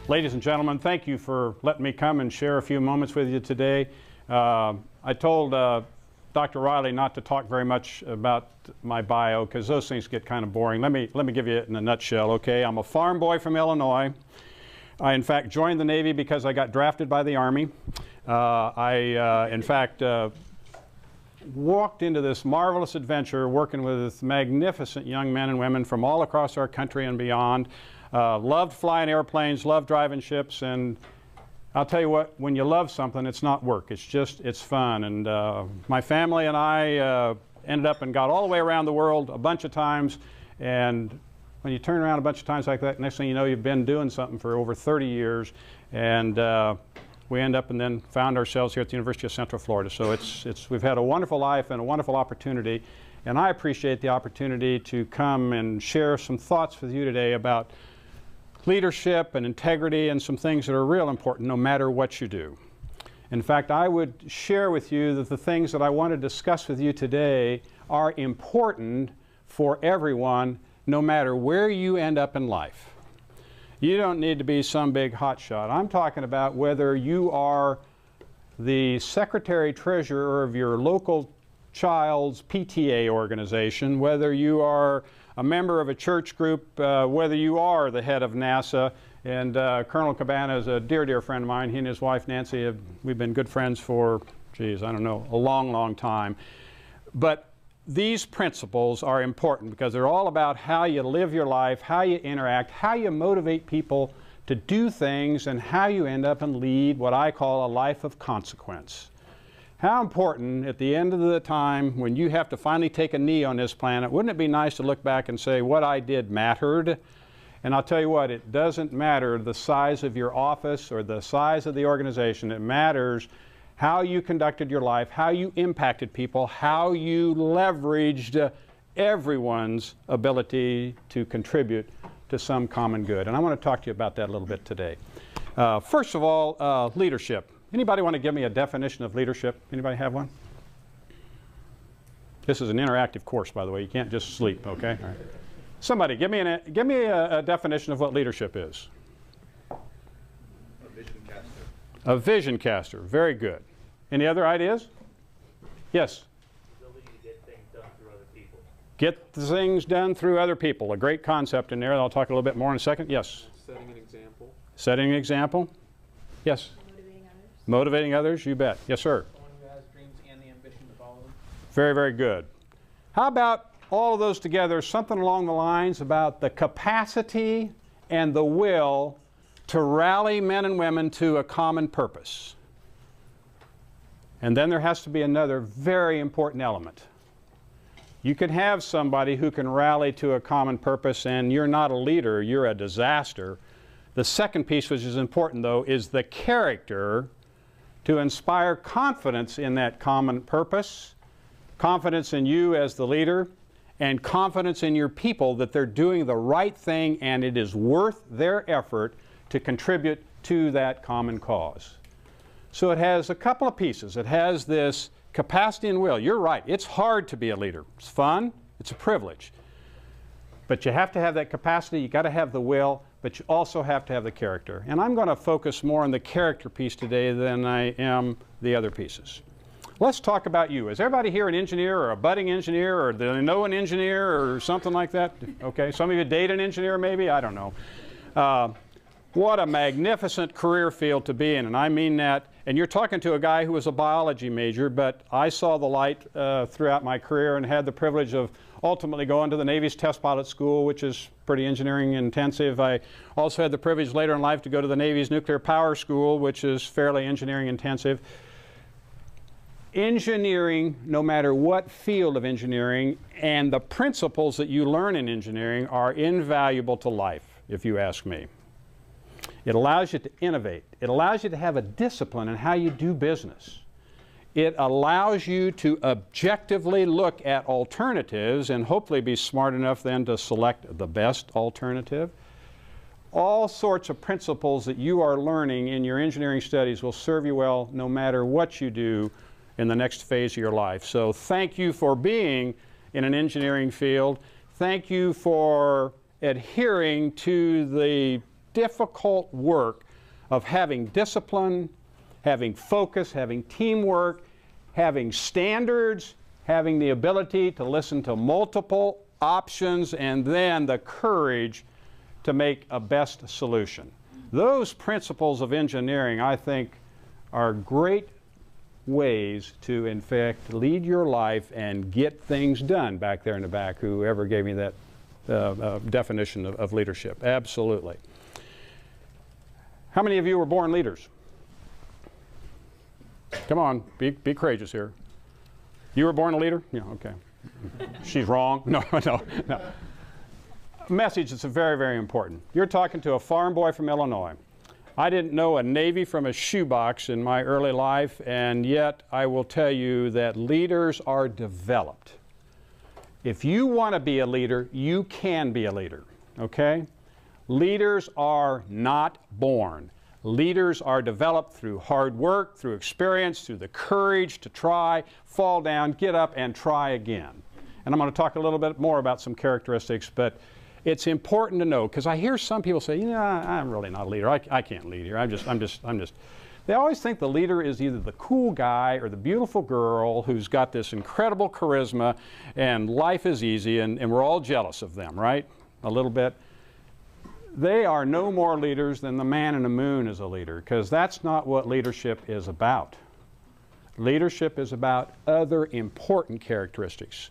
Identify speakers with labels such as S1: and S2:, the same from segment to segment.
S1: Ladies and gentlemen, thank you for letting me come and share a few moments with you today. I told Dr. Riley not to talk very much about my bio because those things get kind of boring. Let me give you it in a nutshell, okay? I'm a farm boy from Illinois. I, in fact, joined the Navy because I got drafted by the Army. In fact, walked into this marvelous adventure working with magnificent young men and women from all across our country and beyond. Loved flying airplanes, loved driving ships, and I'll tell you what, when you love something, it's not work. It's fun. And my family and I ended up and got all the way around the world a bunch of times. And when you turn around a bunch of times like that, next thing you know, you've been doing something for over 30 years. And we end up and then found ourselves here at the University of Central Florida. So we've had a wonderful life and a wonderful opportunity. And I appreciate the opportunity to come and share some thoughts with you today about leadership and integrity and some things that are real important no matter what you do. In fact, I would share with you that the things that I want to discuss with you today are important for everyone no matter where you end up in life. You don't need to be some big hotshot. I'm talking about whether you are the secretary-treasurer of your local child's PTA organization, whether you are a member of a church group, whether you are the head of NASA. And Colonel Cabana is a dear, dear friend of mine. He and his wife, Nancy, we've been good friends for, geez, I don't know, a long, long time. But these principles are important because they're all about how you live your life, how you interact, how you motivate people to do things, and how you end up and lead what I call a life of consequence. How important at the end of the time when you have to finally take a knee on this planet, wouldn't it be nice to look back and say what I did mattered? And I'll tell you what, it doesn't matter the size of your office or the size of the organization. It matters how you conducted your life, how you impacted people, how you leveraged everyone's ability to contribute to some common good. And I want to talk to you about that a little bit today. First of all, leadership. Anybody want to give me a definition of leadership? Anybody have one? This is an interactive course, by the way. You can't just sleep, okay? All right. Somebody, give me a definition of what leadership is.
S2: A vision caster.
S1: A vision caster. Very good. Any other ideas? Yes?
S3: The ability to get things done through other people.
S1: Get things done through other people. A great concept in there. I'll talk a little bit more in a second. Yes?
S2: Setting an example.
S1: Setting an example. Yes? Motivating others, you bet. Yes, sir.
S4: Someone who has dreams and the ambition to follow them.
S1: Very, very good. How about all of those together, something along the lines about the capacity and the will to rally men and women to a common purpose. And then there has to be another very important element. You can have somebody who can rally to a common purpose and you're not a leader, you're a disaster. The second piece, which is important though, is the character to inspire confidence in that common purpose, confidence in you as the leader, and confidence in your people that they're doing the right thing and it is worth their effort to contribute to that common cause. So it has a couple of pieces. It has this capacity and will. You're right, it's hard to be a leader. It's fun, it's a privilege. But you have to have that capacity, you got to have the will, but you also have to have the character. And I'm going to focus more on the character piece today than I am the other pieces. Let's talk about you. Is everybody here an engineer or a budding engineer or do they know an engineer or something like that? Okay, some of you date an engineer maybe, I don't know. What a magnificent career field to be in, and I mean that. And you're talking to a guy who was a biology major, but I saw the light throughout my career and had the privilege of ultimately going to the Navy's test pilot school, which is pretty engineering intensive. I also had the privilege later in life to go to the Navy's nuclear power school, which is fairly engineering intensive. Engineering, no matter what field of engineering, and the principles that you learn in engineering are invaluable to life, if you ask me. It allows you to innovate. It allows you to have a discipline in how you do business. It allows you to objectively look at alternatives and hopefully be smart enough then to select the best alternative. All sorts of principles that you are learning in your engineering studies will serve you well no matter what you do in the next phase of your life. So thank you for being in an engineering field. Thank you for adhering to the difficult work of having discipline, having focus, having teamwork, having standards, having the ability to listen to multiple options, and then the courage to make a best solution. Those principles of engineering, I think, are great ways to, in fact, lead your life and get things done. Back there in the back, whoever gave me that definition of leadership. Absolutely. How many of you were born leaders? Come on, be courageous here. You were born a leader? Yeah, okay. She's wrong. No. Message that's very, very important. You're talking to a farm boy from Illinois. I didn't know a Navy from a shoebox in my early life, and yet I will tell you that leaders are developed. If you want to be a leader, you can be a leader, okay? Leaders are not born. Leaders are developed through hard work, through experience, through the courage to try, fall down, get up, and try again. And I'm going to talk a little bit more about some characteristics, but it's important to know, because I hear some people say, you know, I'm really not a leader. I can't lead here. I'm just. They always think the leader is either the cool guy or the beautiful girl who's got this incredible charisma and life is easy, and we're all jealous of them, right? A little bit. They are no more leaders than the man in the moon is a leader, because that's not what leadership is about. Leadership is about other important characteristics.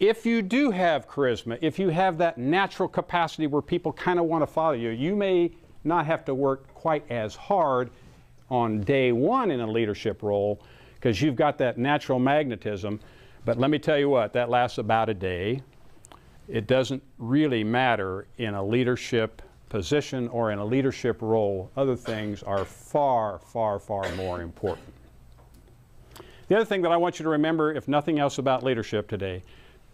S1: If you do have charisma, if you have that natural capacity where people kind of want to follow you, you may not have to work quite as hard on day one in a leadership role because you've got that natural magnetism. But let me tell you what, that lasts about a day. It doesn't really matter in a leadership position or in a leadership role. Other things are far, far, far more important. The other thing that I want you to remember, if nothing else about leadership today,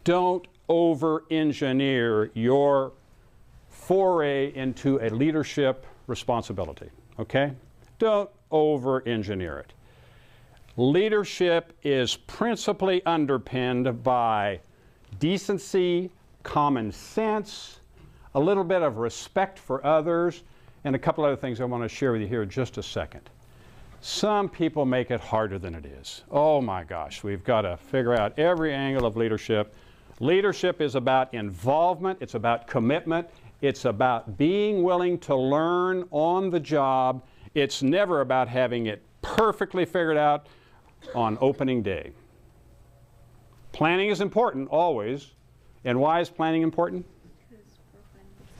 S1: don't over-engineer your foray into a leadership responsibility, okay? Don't over-engineer it. Leadership is principally underpinned by decency, common sense, a little bit of respect for others, and a couple other things I want to share with you here in just a second. Some people make it harder than it is. Oh my gosh, we've got to figure out every angle of leadership. Leadership is about involvement, it's about commitment, it's about being willing to learn on the job. It's never about having it perfectly figured out on opening day. Planning is important, always. And why is planning important?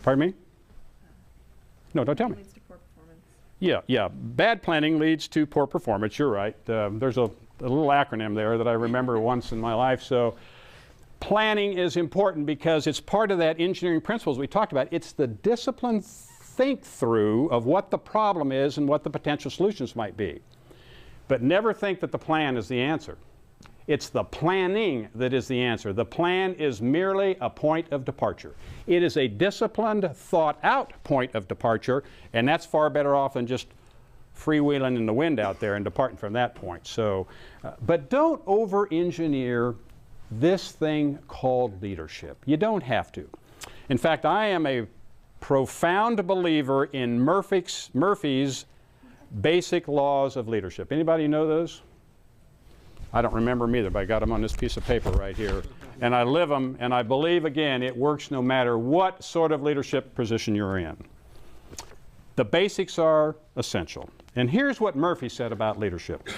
S1: Pardon me? No, don't tell me.
S5: Leads to poor performance.
S1: Yeah. Bad planning leads to poor performance. You're right. There's a little acronym there that I remember once in my life. So planning is important because it's part of that engineering principles we talked about. It's the disciplined think through of what the problem is and what the potential solutions might be. But never think that the plan is the answer. It's the planning that is the answer. The plan is merely a point of departure. It is a disciplined, thought-out point of departure, and that's far better off than just freewheeling in the wind out there and departing from that point. So, but don't over-engineer this thing called leadership. You don't have to. In fact, I am a profound believer in Murphy's basic laws of leadership. Anybody know those? I don't remember them either, but I got them on this piece of paper right here. And I live them, and I believe, again, it works no matter what sort of leadership position you're in. The basics are essential. And here's what Murphy said about leadership.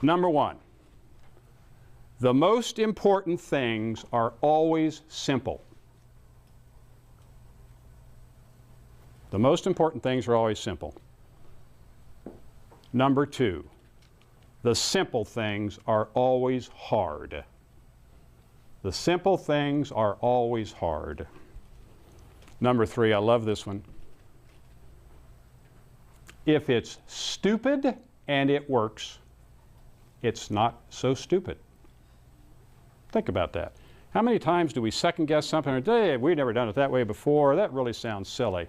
S1: Number one, the most important things are always simple. The most important things are always simple. Number two, the simple things are always hard. The simple things are always hard. Number three, I love this one. If it's stupid and it works, it's not so stupid. Think about that. How many times do we second guess something and say, hey, we've never done it that way before, that really sounds silly.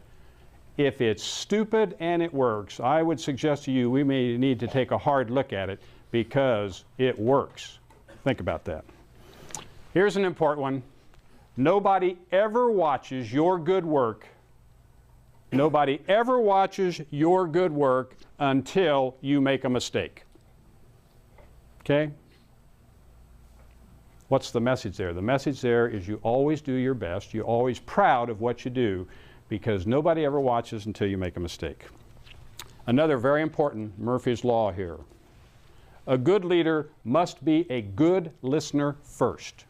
S1: If it's stupid and it works, I would suggest to you we may need to take a hard look at it because it works. Think about that. Here's an important one. Nobody ever watches your good work Nobody ever watches your good work until you make a mistake. Okay? What's the message there? The message there is you always do your best. You're always proud of what you do because nobody ever watches until you make a mistake. Another very important Murphy's Law here. A good leader must be a good listener first.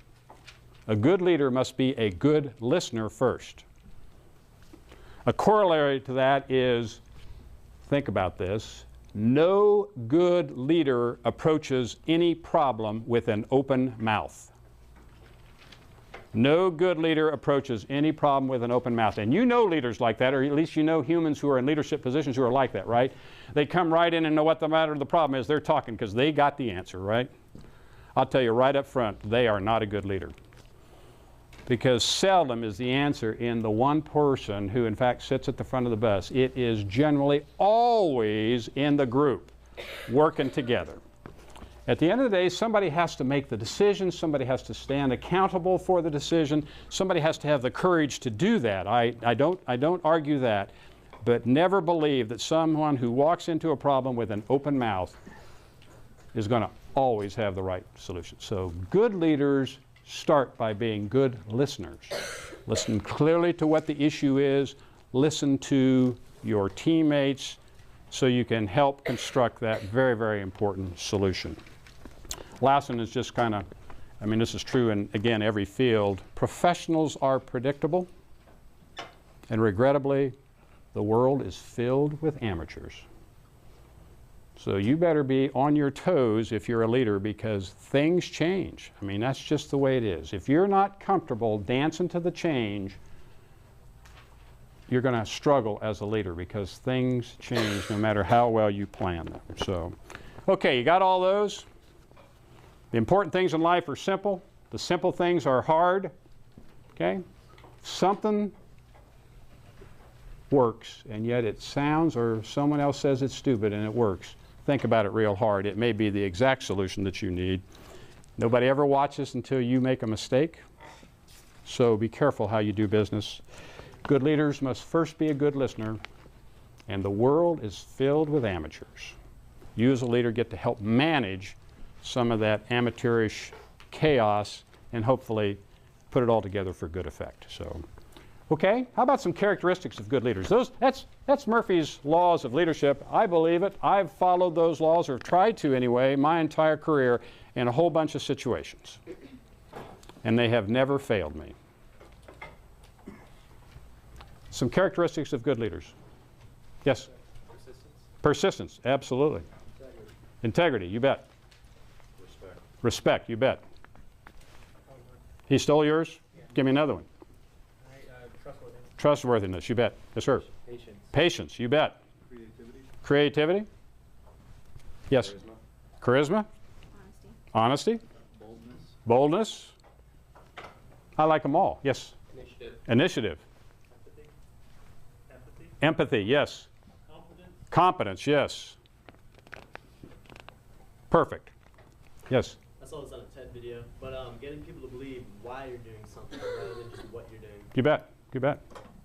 S1: A good leader must be a good listener first. A corollary to that is, think about this, no good leader approaches any problem with an open mouth. No good leader approaches any problem with an open mouth. And you know leaders like that, or at least you know humans who are in leadership positions who are like that, right? They come right in and know what the matter of the problem is. They're talking because they got the answer, right? I'll tell you right up front, they are not a good leader. Because seldom is the answer in the one person who in fact sits at the front of the bus. It is generally always in the group, working together. At the end of the day, somebody has to make the decision, somebody has to stand accountable for the decision, somebody has to have the courage to do that. I don't argue that, but never believe that someone who walks into a problem with an open mouth is going to always have the right solution. So good leaders start by being good listeners. Listen clearly to what the issue is, listen to your teammates so you can help construct that very, very important solution. Last one is just kind of, I mean, this is true in, again, every field. Professionals are predictable, and regrettably, the world is filled with amateurs. So you better be on your toes if you're a leader because things change. I mean, that's just the way it is. If you're not comfortable dancing to the change, you're going to struggle as a leader because things change no matter how well you plan them. So, okay, you got all those? The important things in life are simple. The simple things are hard. Okay? Something works, and yet it sounds or someone else says it's stupid and it works. Think about it real hard. It may be the exact solution that you need. Nobody ever watches until you make a mistake. So be careful how you do business. Good leaders must first be a good listener, and the world is filled with amateurs. You as a leader get to help manage some of that amateurish chaos and hopefully put it all together for good effect. So, okay, how about some characteristics of good leaders? That's Murphy's laws of leadership. I believe it. I've followed those laws, or tried to anyway, my entire career in a whole bunch of situations. And they have never failed me. Some characteristics of good leaders. Yes?
S2: Persistence.
S1: Persistence, absolutely. Integrity, you bet.
S2: Respect.
S1: Respect, you bet. He stole yours?
S4: Yeah.
S1: Give me another one.
S4: Trustworthiness.
S1: Trustworthiness, you bet. Yes, sir.
S2: Patience.
S1: Patience, you bet.
S2: Creativity.
S1: Creativity? Yes.
S2: Charisma.
S1: Charisma? Honesty?
S2: Boldness.
S1: Boldness? I like them all. Yes.
S2: Initiative.
S1: Initiative.
S3: Empathy.
S1: Empathy, yes.
S3: Confidence.
S1: Competence, yes. Perfect. Yes.
S6: I saw this on a TED video, but getting people to believe why you're doing something rather than just what you're doing.
S1: You bet. You bet.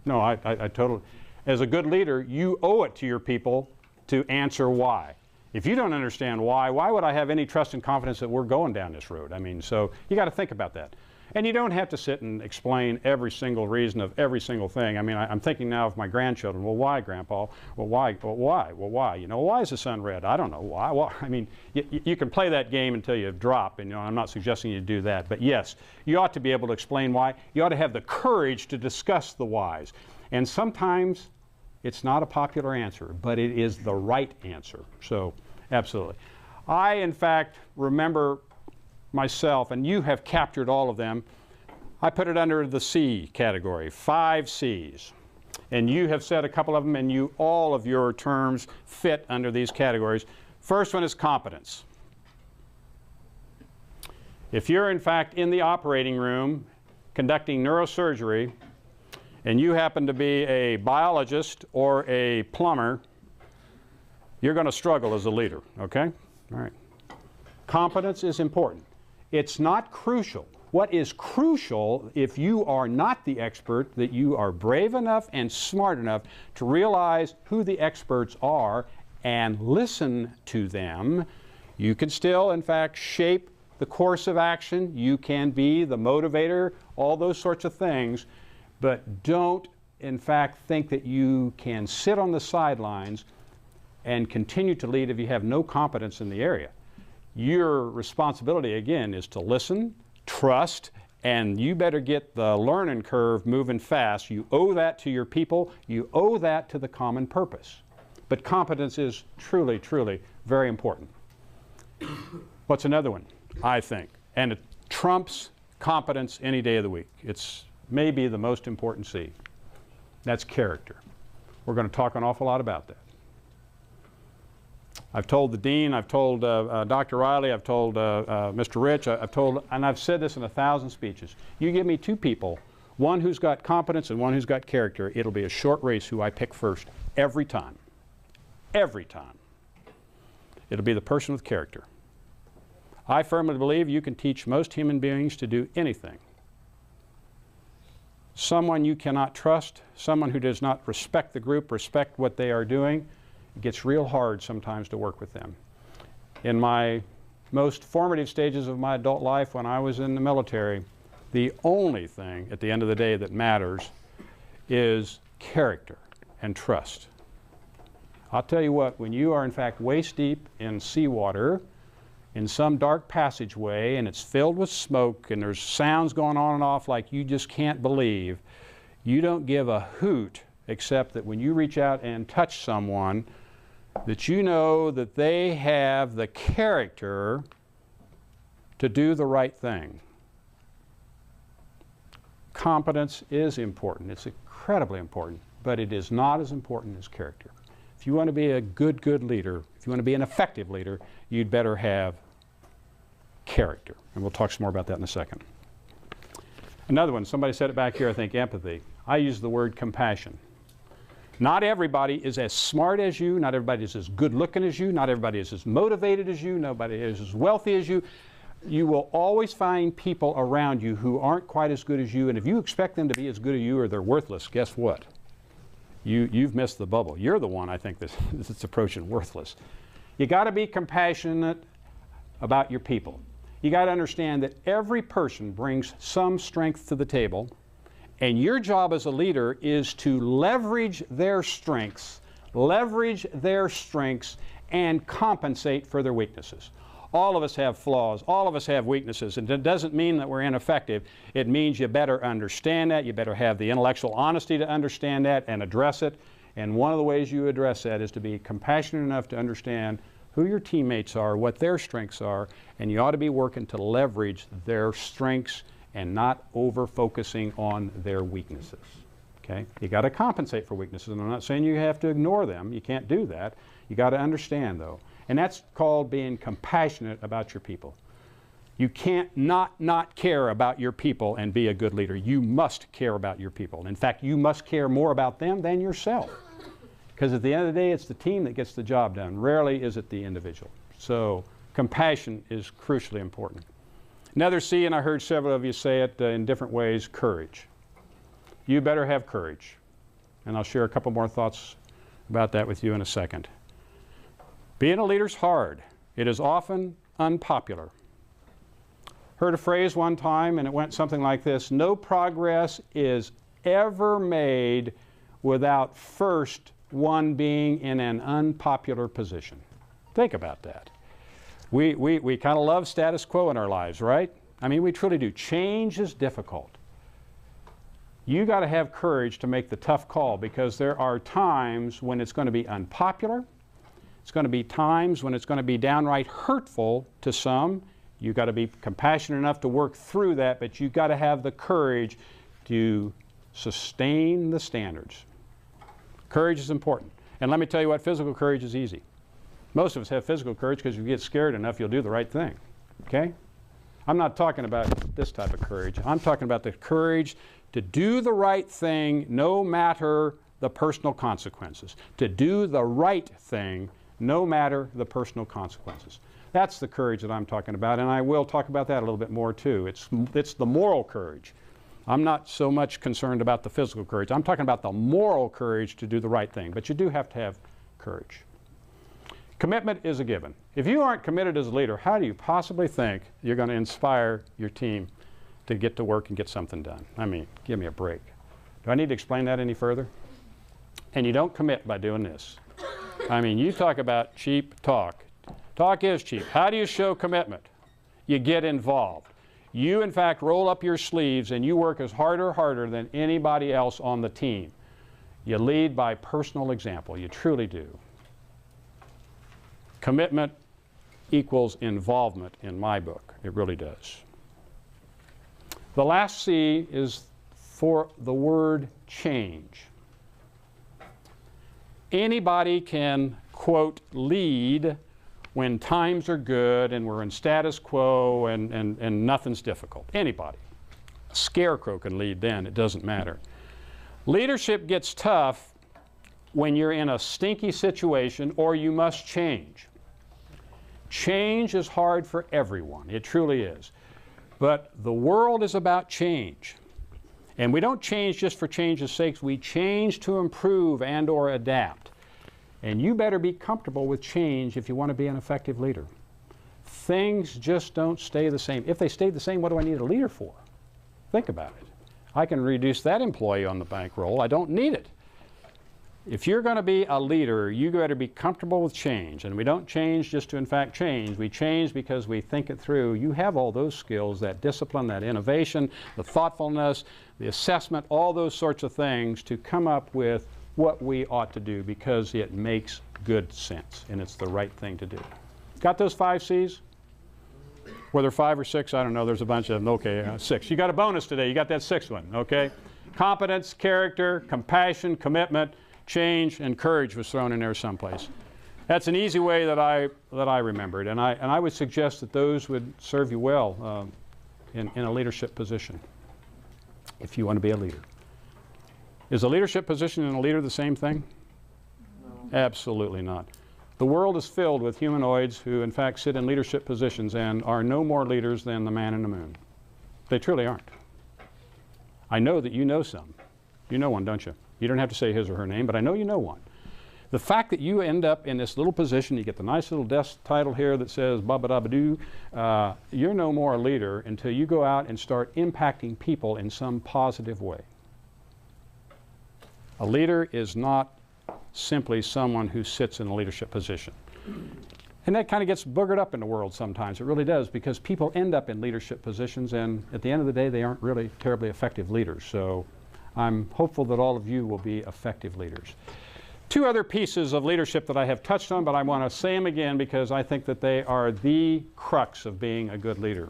S1: No, I totally. As a good leader, you owe it to your people to answer why. If you don't understand why would I have any trust and confidence that we're going down this road? I mean, so you got to think about that. And you don't have to sit and explain every single reason of every single thing. I mean, I'm thinking now of my grandchildren. Well, why, Grandpa? Well, why? Well, why? Well, why? You know, why is the sun red? I don't know why. Well, I mean, you can play that game until you drop, and you know, I'm not suggesting you do that. But yes, you ought to be able to explain why. You ought to have the courage to discuss the whys. And sometimes it's not a popular answer, but it is the right answer. So, absolutely. I, in fact, remember myself, and you have captured all of them. I put it under the C category, 5 C's. And you have said a couple of them, and all of your terms fit under these categories. First one is competence. If you're, in fact, in the operating room conducting neurosurgery, and you happen to be a biologist or a plumber, you're going to struggle as a leader, okay? All right. Competence is important. It's not crucial. What is crucial, if you are not the expert, that you are brave enough and smart enough to realize who the experts are and listen to them. You can still, in fact, shape the course of action. You can be the motivator, all those sorts of things. But don't, in fact, think that you can sit on the sidelines and continue to lead if you have no competence in the area. Your responsibility, again, is to listen, trust, and you better get the learning curve moving fast. You owe that to your people. You owe that to the common purpose. But competence is truly, truly very important. What's another one? I think, and it trumps competence any day of the week. It's maybe the most important C. That's character. We're going to talk an awful lot about that. I've told the dean, I've told Dr. Riley, I've told Mr. Rich, and I've said this in 1,000 speeches. You give me two people, one who's got competence and one who's got character, it'll be a short race who I pick first every time. Every time. It'll be the person with character. I firmly believe you can teach most human beings to do anything. Someone you cannot trust, someone who does not respect the group, respect what they are doing, it gets real hard sometimes to work with them. In my most formative stages of my adult life when I was in the military, the only thing at the end of the day that matters is character and trust. I'll tell you what, when you are in fact waist deep in seawater, in some dark passageway, and it's filled with smoke, and there's sounds going on and off like you just can't believe, you don't give a hoot except that when you reach out and touch someone, that you know that they have the character to do the right thing. Competence is important. It's incredibly important, but it is not as important as character. If you want to be a good leader, if you want to be an effective leader, you'd better have character. And we'll talk some more about that in a second. Another one, somebody said it back here, I think, empathy. I use the word compassion. Not everybody is as smart as you, not everybody is as good looking as you, not everybody is as motivated as you, nobody is as wealthy as you. You will always find people around you who aren't quite as good as you, and if you expect them to be as good as you or they're worthless, guess what? You've missed the bubble. You're the one, I think, that's approaching worthless. You got to be compassionate about your people. You got to understand that every person brings some strength to the table, and your job as a leader is to leverage their strengths, and compensate for their weaknesses. All of us have flaws. All of us have weaknesses. And it doesn't mean that we're ineffective. It means you better understand that. You better have the intellectual honesty to understand that and address it. And one of the ways you address that is to be compassionate enough to understand who your teammates are, what their strengths are, and you ought to be working to leverage their strengths and not over-focusing on their weaknesses. Okay? You got to compensate for weaknesses, and I'm not saying you have to ignore them. You can't do that. You got to understand, though. And that's called being compassionate about your people. You can't not care about your people and be a good leader. You must care about your people. In fact, you must care more about them than yourself. Because at the end of the day, it's the team that gets the job done. Rarely is it the individual. So compassion is crucially important. Another C, and I heard several of you say it in different ways, courage. You better have courage. And I'll share a couple more thoughts about that with you in a second. Being a leader's hard. It is often unpopular. Heard a phrase one time, and it went something like this: no progress is ever made without first one being in an unpopular position. Think about that. We kind of love status quo in our lives, right? I mean, we truly do. Change is difficult. You got to have courage to make the tough call, because there are times when it's going to be unpopular. It's going to be times when it's going to be downright hurtful to some. You've got to be compassionate enough to work through that, but you've got to have the courage to sustain the standards. Courage is important. And let me tell you what, physical courage is easy. Most of us have physical courage because if you get scared enough, you'll do the right thing. Okay? I'm not talking about this type of courage. I'm talking about the courage to do the right thing no matter the personal consequences. To do the right thing no matter the personal consequences. That's the courage that I'm talking about, and I will talk about that a little bit more too. It's the moral courage. I'm not so much concerned about the physical courage. I'm talking about the moral courage to do the right thing, but you do have to have courage. Commitment is a given. If you aren't committed as a leader, how do you possibly think you're going to inspire your team to get to work and get something done? I mean, give me a break. Do I need to explain that any further? And you don't commit by doing this. I mean, you talk about cheap talk. Talk is cheap. How do you show commitment? You get involved. You, in fact, roll up your sleeves and you work as harder than anybody else on the team. You lead by personal example. You truly do. Commitment equals involvement in my book. It really does. The last C is for the word change. Anybody can, quote, lead when times are good and we're in status quo and nothing's difficult. Anybody. A scarecrow can lead then, it doesn't matter. Leadership gets tough when you're in a stinky situation or you must change. Change is hard for everyone. It truly is. But the world is about change. And we don't change just for change's sake. We change to improve and or adapt. And you better be comfortable with change if you want to be an effective leader. Things just don't stay the same. If they stayed the same, what do I need a leader for? Think about it. I can reduce that employee on the bankroll. I don't need it. If you're going to be a leader, you better be comfortable with change. And we don't change just to, in fact, change. We change because we think it through. You have all those skills, that discipline, that innovation, the thoughtfulness, the assessment, all those sorts of things to come up with what we ought to do because it makes good sense and it's the right thing to do. Got those 5 C's? Whether 5 or 6, I don't know. There's a bunch of them. Okay, 6. You got a bonus today. You got that 6th one, okay? Competence, character, compassion, commitment, change, and courage was thrown in there someplace. That's an easy way that I remembered, and I would suggest that those would serve you well in a leadership position if you want to be a leader. Is a leadership position and a leader the same thing? No. Absolutely not. The world is filled with humanoids who in fact sit in leadership positions and are no more leaders than the man in the moon. They truly aren't. I know that you know some. You know one, don't you? You don't have to say his or her name, but I know you know one. The fact that you end up in this little position, you get the nice little desk title here that says ba-ba-da-ba-doo, you're no more a leader until you go out and start impacting people in some positive way. A leader is not simply someone who sits in a leadership position. And that kind of gets boogered up in the world sometimes. It really does, because people end up in leadership positions and at the end of the day they aren't really terribly effective leaders. So I'm hopeful that all of you will be effective leaders. 2 other pieces of leadership that I have touched on, but I want to say them again because I think that they are the crux of being a good leader.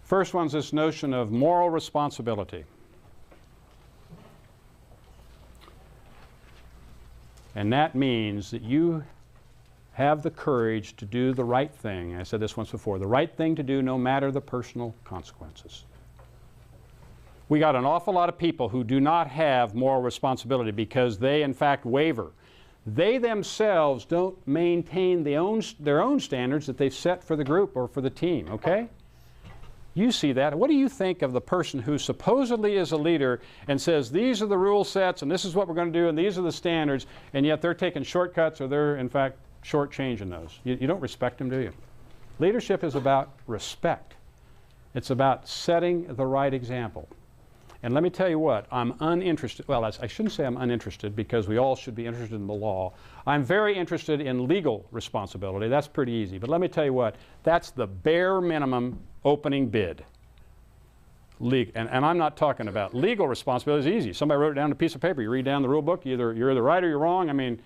S1: First one's this notion of moral responsibility. And that means that you have the courage to do the right thing. I said this once before, the right thing to do no matter the personal consequences. We got an awful lot of people who do not have moral responsibility because they in fact waver. They themselves don't maintain their own standards that they've set for the group or for the team, okay? You see that. What do you think of the person who supposedly is a leader and says these are the rule sets and this is what we're going to do and these are the standards, and yet they're taking shortcuts or they're in fact shortchanging those? You don't respect them, do you? Leadership is about respect. It's about setting the right example. And let me tell you what, I'm uninterested, well, I shouldn't say I'm uninterested because we all should be interested in the law. I'm very interested in legal responsibility. That's pretty easy. But let me tell you what, that's the bare minimum opening bid. And I'm not talking about legal responsibility. It's easy. Somebody wrote it down on a piece of paper. You read down the rule book, you're either right or you're wrong. I mean,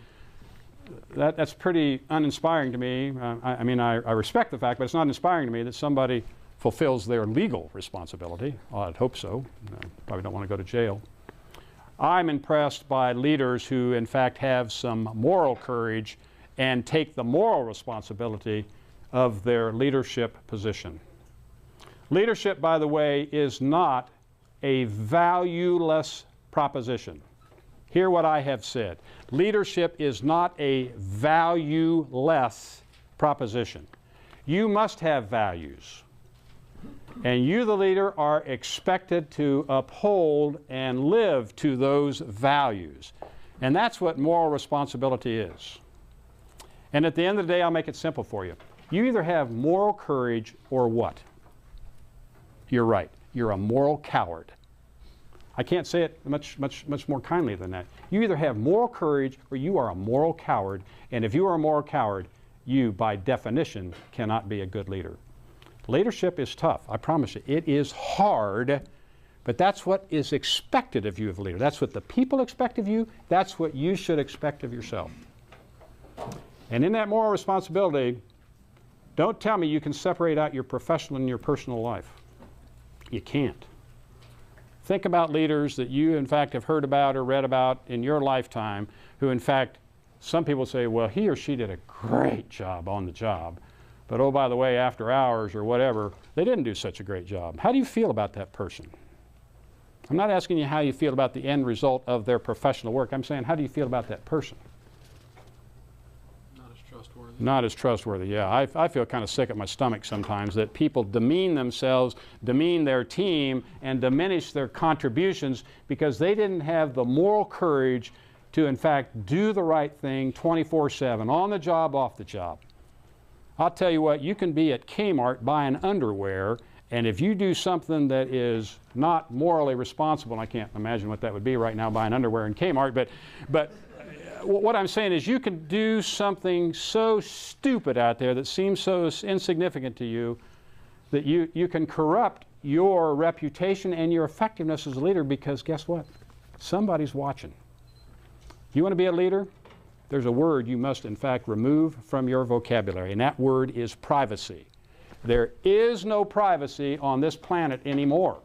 S1: that's pretty uninspiring to me. I respect the fact, but it's not inspiring to me that somebody fulfills their legal responsibility. Well, I'd hope so. Probably don't want to go to jail. I'm impressed by leaders who in fact have some moral courage and take the moral responsibility of their leadership position. Leadership, by the way, is not a valueless proposition. Hear what I have said. Leadership is not a valueless proposition. You must have values. And you, the leader, are expected to uphold and live to those values. And that's what moral responsibility is. And at the end of the day, I'll make it simple for you. You either have moral courage or what? You're right. You're a moral coward. I can't say it much more kindly than that. You either have moral courage or you are a moral coward. And if you are a moral coward, you, by definition, cannot be a good leader. Leadership is tough, I promise you. It is hard, but that's what is expected of you as a leader. That's what the people expect of you. That's what you should expect of yourself. And in that moral responsibility, don't tell me you can separate out your professional and your personal life. You can't. Think about leaders that you, in fact, have heard about or read about in your lifetime who, in fact, some people say, well, he or she did a great job on the job. But, oh, by the way, after hours or whatever, they didn't do such a great job. How do you feel about that person? I'm not asking you how you feel about the end result of their professional work. I'm saying, how do you feel about that person?
S7: Not as trustworthy.
S1: Not as trustworthy, yeah. I feel kind of sick at my stomach sometimes that people demean themselves, demean their team, and diminish their contributions because they didn't have the moral courage to, in fact, do the right thing 24/7, on the job, off the job. I'll tell you what, you can be at Kmart buying underwear, and if you do something that is not morally responsible, and I can't imagine what that would be right now, buying underwear in Kmart, but what I'm saying is you can do something so stupid out there that seems so insignificant to you that you can corrupt your reputation and your effectiveness as a leader because guess what? Somebody's watching. You want to be a leader? There's a word you must, in fact, remove from your vocabulary, and that word is privacy. There is no privacy on this planet anymore.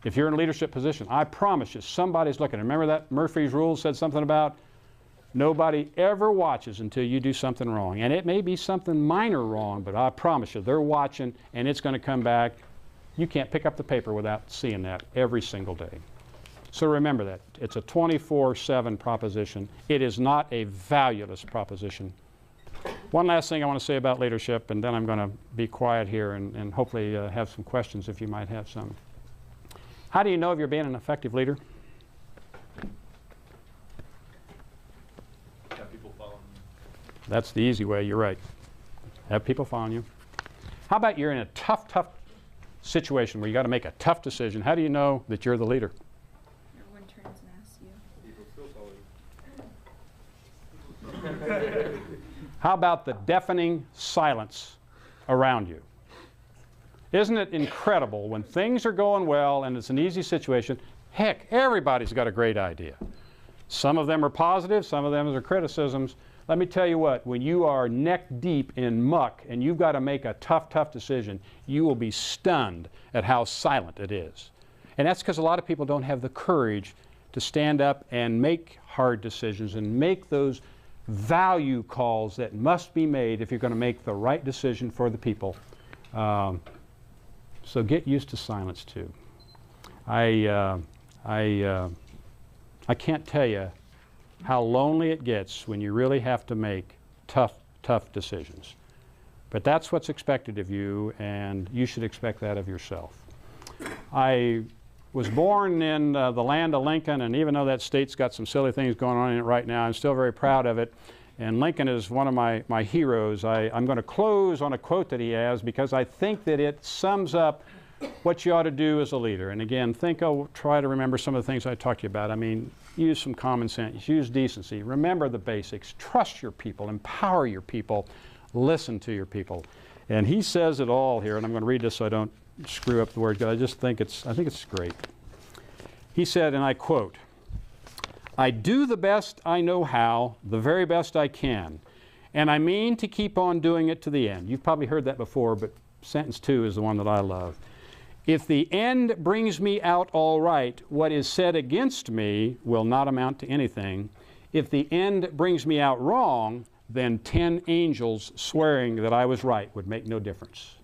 S1: If you're in a leadership position, I promise you, somebody's looking. Remember that Murphy's Rule said something about nobody ever watches until you do something wrong. And it may be something minor wrong, but I promise you, they're watching, and it's going to come back. You can't pick up the paper without seeing that every single day. So remember that. It's a 24/7 proposition. It is not a valueless proposition. One last thing I want to say about leadership, and then I'm going to be quiet here and hopefully have some questions if you might have some. How do you know if you're being an effective leader?
S2: Have people following you.
S1: That's the easy way, you're right. Have people following you. How about you're in a tough situation where you got to make a tough decision? How do you know that you're the leader?
S5: Everyone turns and asks you.
S2: People still follow you.
S1: How about the deafening silence around you? Isn't it incredible when things are going well and it's an easy situation, heck, everybody's got a great idea. Some of them are positive, some of them are criticisms. Let me tell you what, when you are neck deep in muck and you've got to make a tough decision, you will be stunned at how silent it is. And that's because a lot of people don't have the courage to stand up and make hard decisions and make those value calls that must be made if you're going to make the right decision for the people. So get used to silence too. I can't tell you how lonely it gets when you really have to make tough decisions. But that's what's expected of you, and you should expect that of yourself. I was born in the land of Lincoln, and even though that state's got some silly things going on in it right now, I'm still very proud of it. And Lincoln is one of my heroes. I'm going to close on a quote that he has because I think that it sums up what you ought to do as a leader. And again, try to remember some of the things I talked to you about. I mean, use some common sense, use decency, remember the basics, trust your people, empower your people, listen to your people. And he says it all here, and I'm going to read this so I don't screw up the words, but I think it's great. He said, and I quote, "I do the best I know how, the very best I can, and I mean to keep on doing it to the end." You've probably heard that before, but sentence 2 is the one that I love. "If the end brings me out all right, what is said against me will not amount to anything. If the end brings me out wrong, then 10 angels swearing that I was right would make no difference."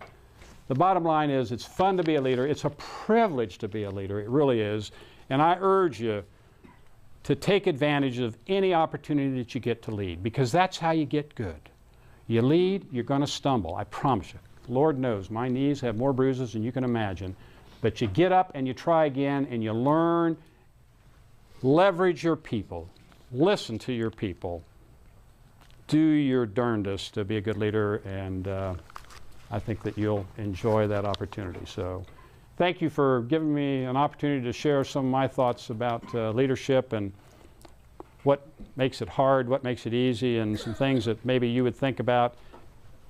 S1: The bottom line is it's fun to be a leader. It's a privilege to be a leader. It really is. And I urge you to take advantage of any opportunity that you get to lead, because that's how you get good. You lead, you're going to stumble, I promise you. Lord knows, my knees have more bruises than you can imagine. But you get up and you try again and you learn, leverage your people, listen to your people, do your darndest to be a good leader, and I think that you'll enjoy that opportunity. So thank you for giving me an opportunity to share some of my thoughts about leadership and what makes it hard, what makes it easy, and some things that maybe you would think about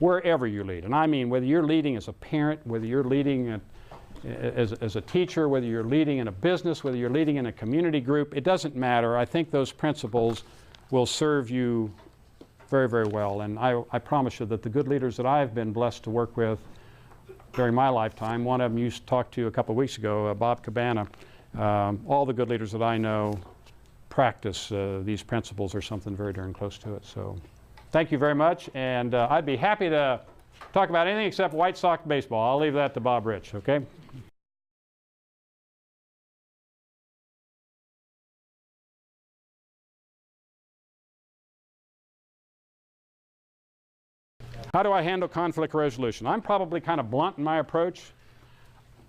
S1: wherever you lead. And I mean whether you're leading as a parent, whether you're leading as a teacher, whether you're leading in a business, whether you're leading in a community group, it doesn't matter. I think those principles will serve you very, very well. And I promise you that the good leaders that I've been blessed to work with during my lifetime, one of them you talked to a couple of weeks ago, Bob Cabana, all the good leaders that I know practice these principles or something very darn close to it. So thank you very much, and I'd be happy to talk about anything except White Sox baseball. I'll leave that to Bob Rich, okay? How do I handle conflict resolution? I'm probably kind of blunt in my approach.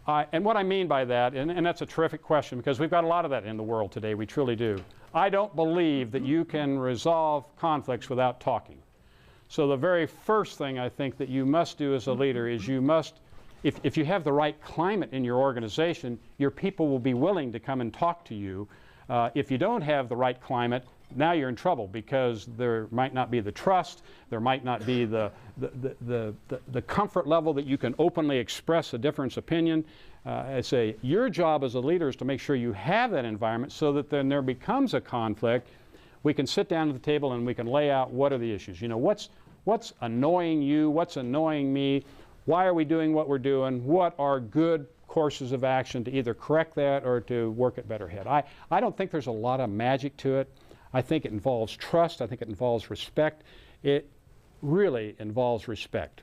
S1: And what I mean by that, and that's a terrific question because we've got a lot of that in the world today, we truly do. I don't believe that you can resolve conflicts without talking. So the very first thing I think that you must do as a leader is you must, if you have the right climate in your organization, your people will be willing to come and talk to you. If you don't have the right climate, now you're in trouble because there might not be the trust, there might not be the comfort level that you can openly express a different opinion. I say your job as a leader is to make sure you have that environment so that then there becomes a conflict. We can sit down at the table and we can lay out what are the issues. You know, what's annoying you, what's annoying me, why are we doing what we're doing, what are good courses of action to either correct that or to work it better ahead. I don't think there's a lot of magic to it. I think it involves trust. I think it involves respect. It really involves respect.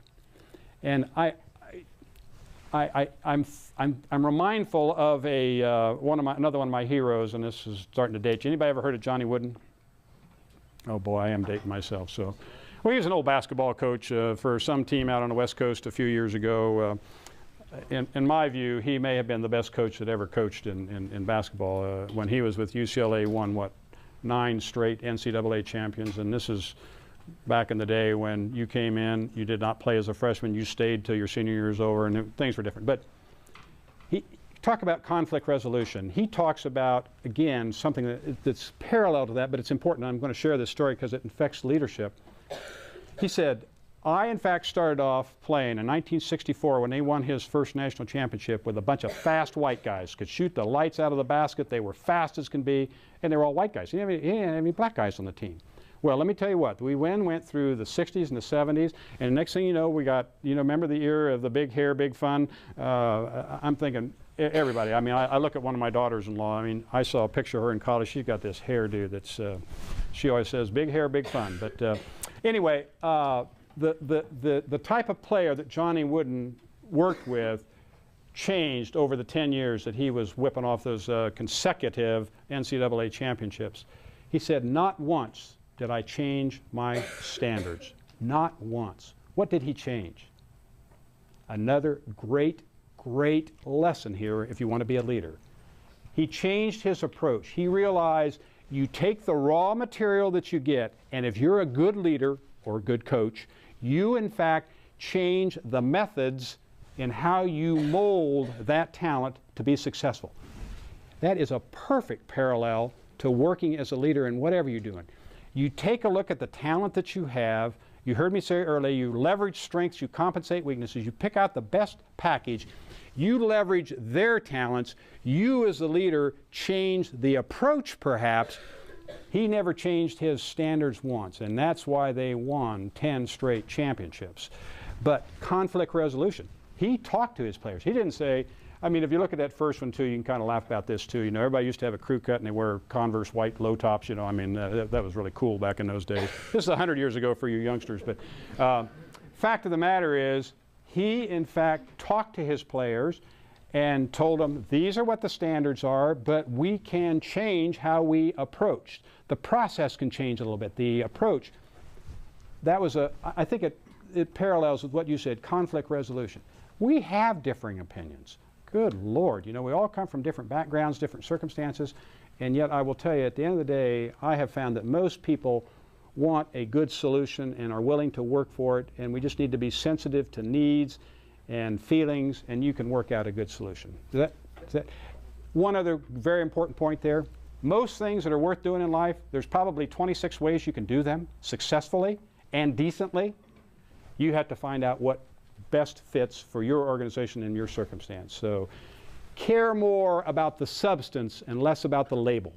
S1: And I'm remindful of another one of my heroes, and this is starting to date you. Anybody ever heard of Johnny Wooden? Oh boy, I am dating myself. So, well, he was an old basketball coach for some team out on the West Coast a few years ago. In my view, he may have been the best coach that ever coached in basketball. When he was with UCLA, won what? 9 straight NCAA champions, and this is back in the day when you came in, you did not play as a freshman, you stayed till your senior year is over, and things were different. But he talk about conflict resolution. He talks about, again, something that's parallel to that, but it's important. I'm going to share this story because it affects leadership. He said, I, in fact, started off playing in 1964 when they won his first national championship with a bunch of fast white guys. Could shoot the lights out of the basket. They were fast as can be, and they were all white guys. He didn't have any black guys on the team. Well, let me tell you what. We went through the 60s and the 70s, and the next thing you know, we got, remember the era of the big hair, big fun? I'm thinking, everybody. I mean, I look at one of my daughters-in-law. I mean, I saw a picture of her in college. She's got this hairdo that's, she always says, big hair, big fun. But anyway, the type of player that Johnny Wooden worked with changed over the 10 years that he was whipping off those consecutive NCAA championships. He said, not once did I change my standards. Not once. What did he change? Another great lesson here if you want to be a leader. He changed his approach. He realized you take the raw material that you get, and if you're a good leader or a good coach, you in fact change the methods in how you mold that talent to be successful. That is a perfect parallel to working as a leader in whatever you're doing. You take a look at the talent that you have. You heard me say earlier, you leverage strengths, you compensate weaknesses, you pick out the best package, you leverage their talents, you as the leader change the approach perhaps. He never changed his standards once, and that's why they won 10 straight championships. But conflict resolution, he talked to his players. He didn't say, I mean, if you look at that first one too, you can kind of laugh about this too. Everybody used to have a crew cut and they wear Converse white low tops, I mean, that was really cool back in those days. This is 100 years ago for you youngsters, but fact of the matter is, he in fact talked to his players and told them, these are what the standards are, but we can change how we approach. The process can change a little bit, the approach. that was I think it parallels with what you said, conflict resolution. We have differing opinions. Good Lord, you know, we all come from different backgrounds, different circumstances, and yet I will tell you, at the end of the day, I have found that most people want a good solution and are willing to work for it, and we just need to be sensitive to needs and feelings, and you can work out a good solution. Is that one other very important point there? Most things that are worth doing in life, there's probably 26 ways you can do them successfully and decently. You have to find out what best fits for your organization and your circumstance. So care more about the substance and less about the label.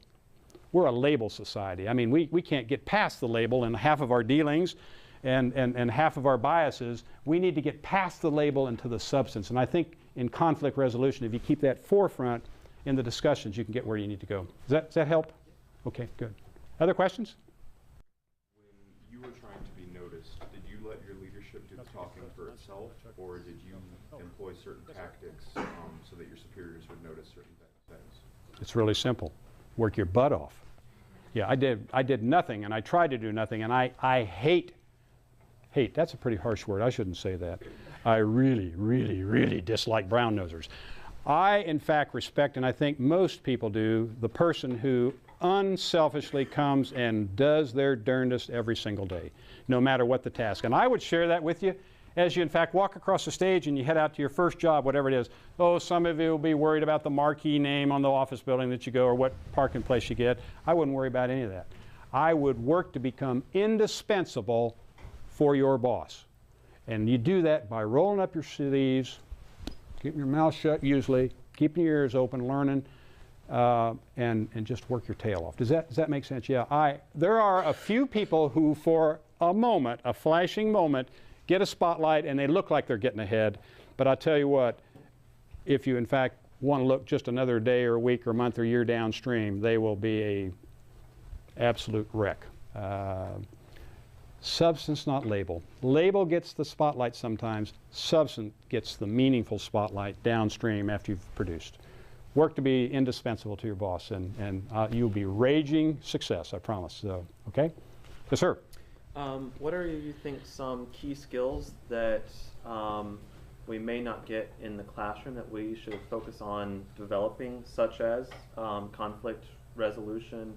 S1: We're a label society. I mean, we can't get past the label in half of our dealings and half of our biases. We need to get past the label into the substance. And I think in conflict resolution, if you keep that forefront in the discussions, you can get where you need to go. Does that help? Okay, good. Other questions?
S2: When you were trying to be noticed, did you let your leadership do the talking for itself, or did you employ certain tactics so that your superiors would notice certain things?
S1: It's really simple. Work your butt off. Yeah, I did nothing, and I tried to do nothing, and I hate, that's a pretty harsh word. I shouldn't say that. I really, really, really dislike brown nosers. I, in fact, respect, and I think most people do, the person who unselfishly comes and does their darndest every single day, no matter what the task. And I would share that with you as you, in fact, walk across the stage and you head out to your first job, whatever it is. Oh, some of you will be worried about the marquee name on the office building that you go or what parking place you get. I wouldn't worry about any of that. I would work to become indispensable for your boss. And you do that by rolling up your sleeves, keeping your mouth shut usually, keeping your ears open, learning, and just work your tail off. Does that make sense? Yeah. There are a few people who, for a moment, a flashing moment, get a spotlight and they look like they're getting ahead. But I'll tell you what, if you in fact want to look just another day or week or month or year downstream, they will be a absolute wreck. Substance, not label. Label gets the spotlight sometimes. Substance gets the meaningful spotlight downstream after you've produced. Work to be indispensable to your boss, and you'll be raging success, I promise. So, okay? Yes, sir.
S7: What are you think some key skills that we may not get in the classroom that we should focus on developing, such as conflict resolution,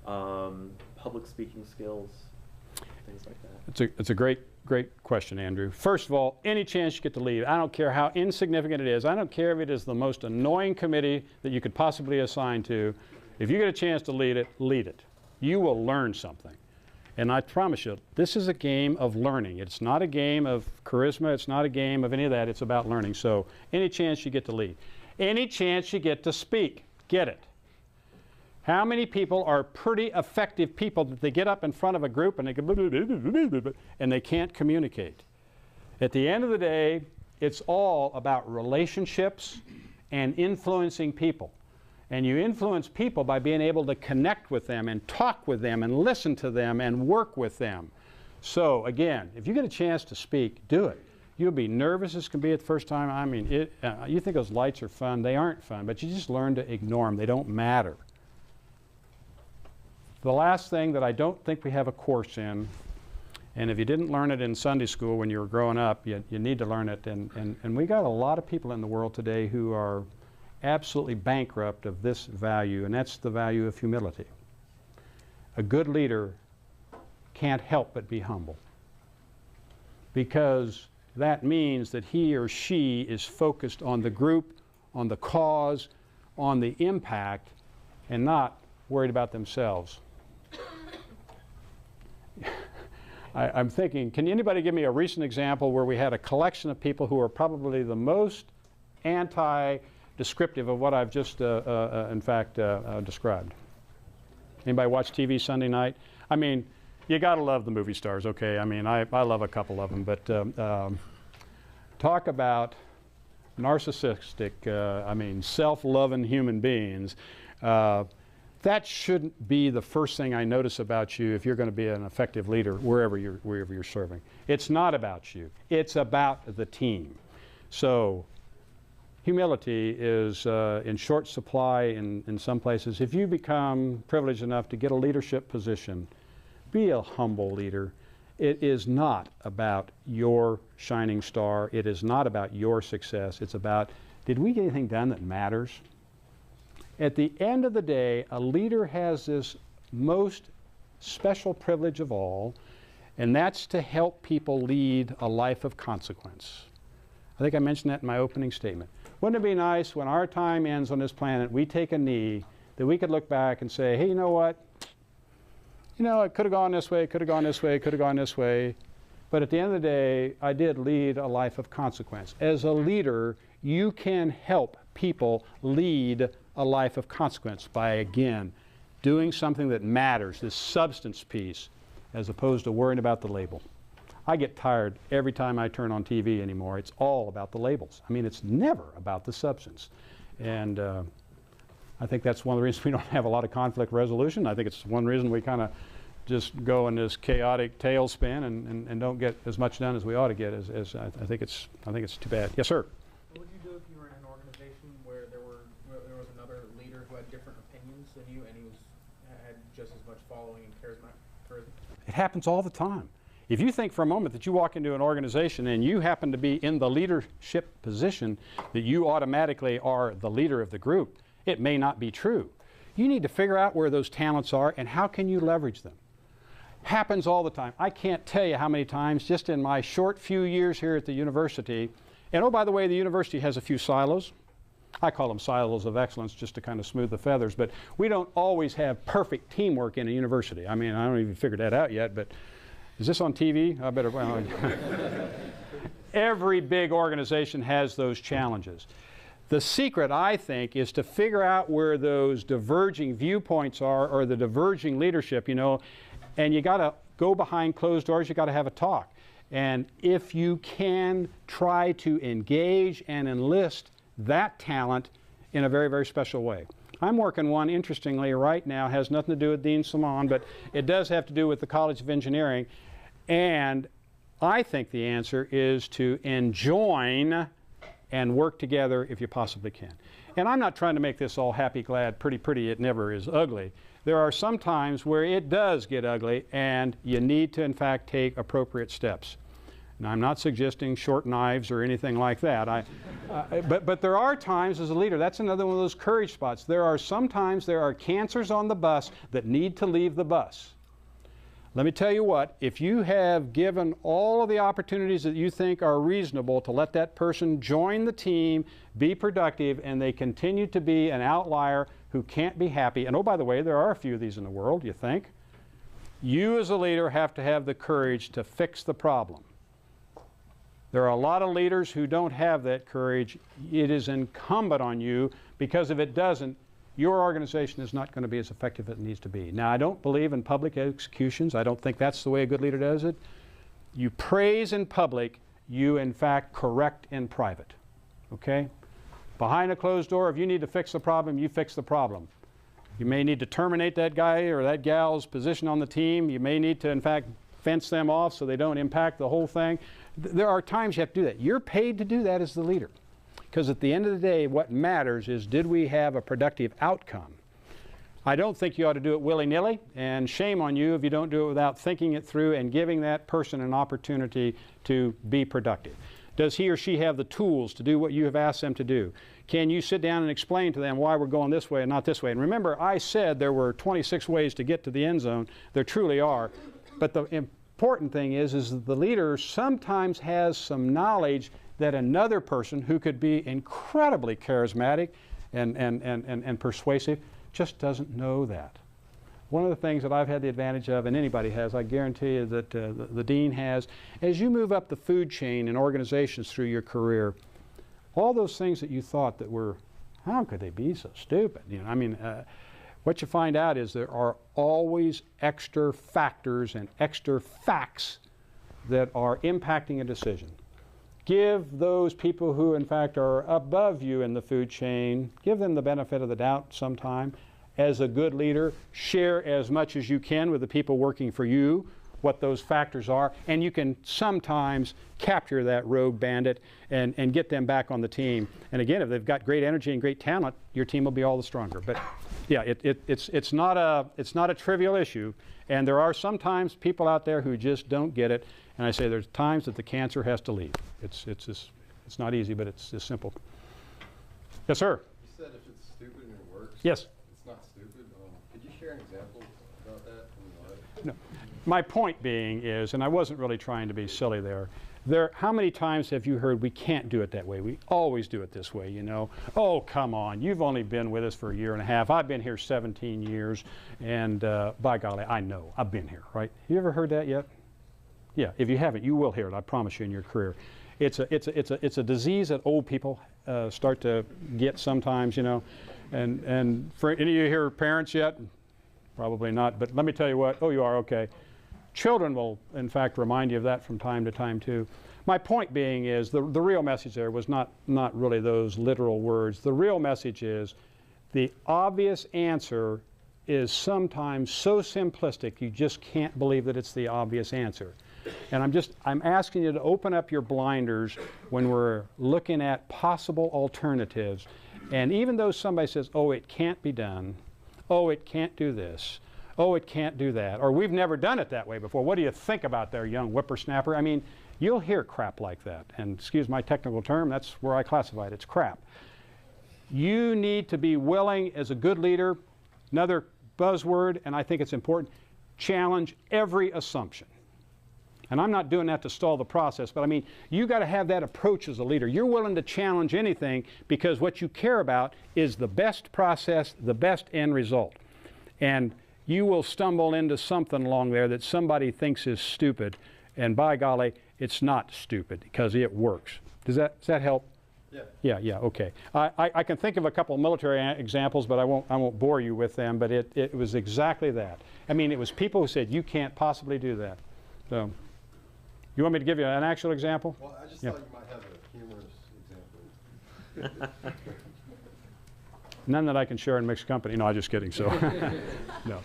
S7: public speaking skills, things like that?
S1: It's a great question, Andrew. First of all, any chance you get to lead, I don't care how insignificant it is. I don't care if it is the most annoying committee that you could possibly assign to. If you get a chance to lead it, lead it. You will learn something. And I promise you, this is a game of learning. It's not a game of charisma. It's not a game of any of that. It's about learning. So any chance you get to lead. Any chance you get to speak, get it. How many people are pretty effective people that they get up in front of a group and they go and they can't communicate? At the end of the day, it's all about relationships and influencing people. And you influence people by being able to connect with them and talk with them and listen to them and work with them. So again, if you get a chance to speak, do it. You'll be nervous as can be at the first time. I mean, you think those lights are fun. They aren't fun, but you just learn to ignore them. They don't matter. The last thing that I don't think we have a course in, and if you didn't learn it in Sunday school when you were growing up, you need to learn it. And we got a lot of people in the world today who are absolutely bankrupt of this value, and that's the value of humility. A good leader can't help but be humble, because that means that he or she is focused on the group, on the cause, on the impact, and not worried about themselves. I'm thinking, can anybody give me a recent example where we had a collection of people who are probably the most descriptive of what I've just, in fact, described? Anybody watch TV Sunday night? I mean, you got to love the movie stars, okay? I mean, I love a couple of them, but talk about narcissistic, I mean, self-loving human beings. That shouldn't be the first thing I notice about you if you're going to be an effective leader wherever you're serving. It's not about you. It's about the team. So humility is in short supply in some places. If you become privileged enough to get a leadership position, be a humble leader It is not about your shining star. It is not about your success. It's about, did we get anything done that matters? At the end of the day, a leader has this most special privilege of all, and that's to help people lead a life of consequence. I think I mentioned that in my opening statement. Wouldn't it be nice when our time ends on this planet, we take a knee, that we could look back and say, hey, you know what? You know, it could have gone this way, it could have gone this way, it could have gone this way. But at the end of the day, I did lead a life of consequence. As a leader, you can help people lead a life of consequence by, again, doing something that matters, this substance piece, as opposed to worrying about the label. I get tired every time I turn on TV anymore. It's all about the labels. I mean, it's never about the substance. And I think that's one of the reasons we don't have a lot of conflict resolution. I think it's one reason we kind of just go in this chaotic tailspin and don't get as much done as we ought to get. I think it's too bad. Yes, sir.
S4: What would you do if you were in an organization where there was another leader who had different opinions than you, and he had just as much following and charisma?
S1: It happens all the time. If you think for a moment that you walk into an organization and you happen to be in the leadership position, that you automatically are the leader of the group, it may not be true. You need to figure out where those talents are and how can you leverage them. Happens all the time. I can't tell you how many times just in my short few years here at the university, and oh, by the way, the university has a few silos. I call them silos of excellence just to kind of smooth the feathers, but we don't always have perfect teamwork in a university. I mean, I don't even figure that out yet, but is this on TV? I better, well, every big organization has those challenges. The secret, I think, is to figure out where those diverging viewpoints are, or the diverging leadership, you know, and you got to go behind closed doors, you got to have a talk. And if you can try to engage and enlist that talent in a very, very special way. I'm working one, interestingly, right now, has nothing to do with Dean Salmon, but it does have to do with the College of Engineering. And I think the answer is to enjoin and work together if you possibly can. And I'm not trying to make this all happy, glad, pretty, it never is ugly. There are some times where it does get ugly, and you need to, in fact, take appropriate steps. Now, I'm not suggesting short knives or anything like that. But there are times as a leader, that's another one of those courage spots. Sometimes there are cancers on the bus that need to leave the bus. Let me tell you what, if you have given all of the opportunities that you think are reasonable to let that person join the team, be productive, and they continue to be an outlier who can't be happy, and oh, by the way, there are a few of these in the world, you think, you as a leader have to have the courage to fix the problem. There are a lot of leaders who don't have that courage. It is incumbent on you, because if it doesn't, your organization is not going to be as effective as it needs to be. Now, I don't believe in public executions. I don't think that's the way a good leader does it. You praise in public, you in fact correct in private. Okay? Behind a closed door, if you need to fix the problem, you fix the problem. You may need to terminate that guy or that gal's position on the team. You may need to, in fact, fence them off so they don't impact the whole thing. There are times you have to do that. You're paid to do that as the leader. Because at the end of the day, what matters is, did we have a productive outcome? I don't think you ought to do it willy-nilly, and shame on you if you don't do it without thinking it through and giving that person an opportunity to be productive. Does he or she have the tools to do what you have asked them to do? Can you sit down and explain to them why we're going this way and not this way? And remember, I said there were 26 ways to get to the end zone. There truly are. But the important thing is that the leader sometimes has some knowledge that another person who could be incredibly charismatic and persuasive just doesn't know that. One of the things that I've had the advantage of, and anybody has, I guarantee you that the dean has, as you move up the food chain in organizations through your career, all those things that you thought that were, how could they be so stupid? You know, I mean, what you find out is there are always extra factors and extra facts that are impacting a decision. Give those people who, in fact, are above you in the food chain, give them the benefit of the doubt sometime. As a good leader, share as much as you can with the people working for you what those factors are, and you can sometimes capture that rogue bandit and get them back on the team. And again, if they've got great energy and great talent, your team will be all the stronger. But Yeah, it's not a trivial issue, and there are sometimes people out there who just don't get it, and I say there's times that the cancer has to leave. It's not easy, but it's just simple. Yes, sir.
S8: You said if it's stupid and it works,
S1: yes,
S8: it's not stupid. Could you share an example about that from your life?
S1: No. My point being is, and I wasn't really trying to be silly there, how many times have you heard we can't do it that way? We always do it this way, you know. Oh, come on, you've only been with us for a year and a half. I've been here 17 years, and by golly, I know, I've been here, right? You ever heard that yet? Yeah, if you haven't, you will hear it, I promise you, in your career. It's a disease that old people start to get sometimes, you know. And for any of you here parents yet? Probably not, but let me tell you what. Oh, you are? Okay. Children will, in fact, remind you of that from time to time, too. My point being is the real message there was not really those literal words. The real message is the obvious answer is sometimes so simplistic you just can't believe that it's the obvious answer. And I'm asking you to open up your blinders when we're looking at possible alternatives. And even though somebody says, oh, it can't be done, oh, it can't do this, oh, it can't do that, or we've never done it that way before. What do you think about there, young whippersnapper? I mean, you'll hear crap like that. And excuse my technical term, that's where I classify it. It's crap. You need to be willing as a good leader, another buzzword, and I think it's important, challenge every assumption. And I'm not doing that to stall the process, but I mean, you got to have that approach as a leader. You're willing to challenge anything because what you care about is the best process, the best end result. And you will stumble into something along there that somebody thinks is stupid, and by golly, it's not stupid because it works. Does that help? Yeah. Yeah, okay. I can think of a couple of military examples, but I won't bore you with them, but it was exactly that. I mean, it was people who said, you can't possibly do that. So, you want me to give you an actual example?
S8: Well, I just thought you might have a humorous example.
S1: None that I can share in mixed company. No, I'm just kidding. So, no.